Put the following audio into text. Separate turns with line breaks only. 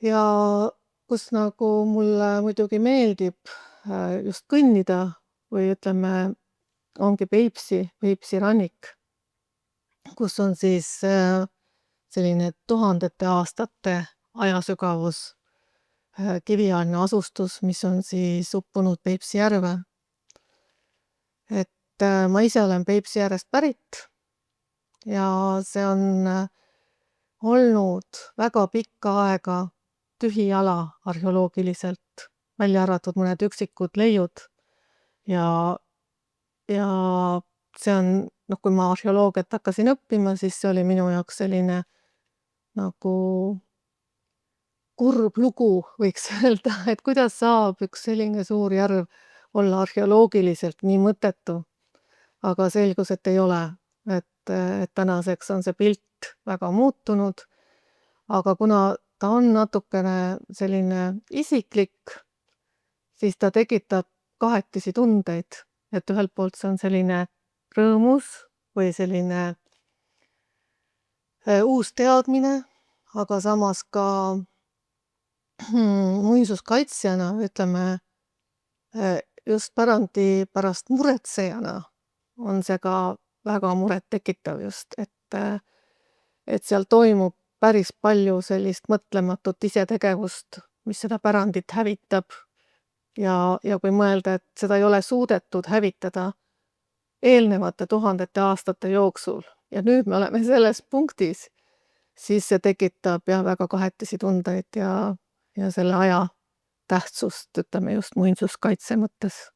Ja kus nagu mulle muidugi meeldib just kõnnida või ütleme, ongi Peipsi rannik, kus on siis selline tuhandete aastate ajasügavus, kiviaegne asustus, mis on siis uppunud Peipsi järve. Et ma ise olen Peipsi äärest pärit ja see on olnud väga pikka aega tühi ala arheoloogiliselt, välja arvatud mõned üksikud leiud. Ja see on, kui ma arheoloogiat hakkasin õppima, siis see oli minu jaoks selline nagu kurb lugu, võiks öelda, et kuidas saab üks selline suur järv olla arheoloogiliselt nii mõttetu. Aga selgus, et ei ole. Et tänaseks on see pilt väga muutunud, aga kuna ta on natukene selline isiklik, siis ta tekitab kahetisi tundeid. Et ühelt poolt see on selline rõõmus või selline uus teadmine, aga samas ka muinsuskaitsjana, ütleme, just pärandi pärast muretsejana on see ka väga muret tekitav just, et seal toimub päris palju sellist mõtlematut isetegevust, mis seda pärandit hävitab. Ja kui mõelda, et seda ei ole suudetud hävitada eelnevate tuhandete aastate jooksul ja nüüd me oleme selles punktis, siis see tekitab väga kahetisi tundeid ja selle aja tähtsust, ütleme just muinsuskaitse mõttes.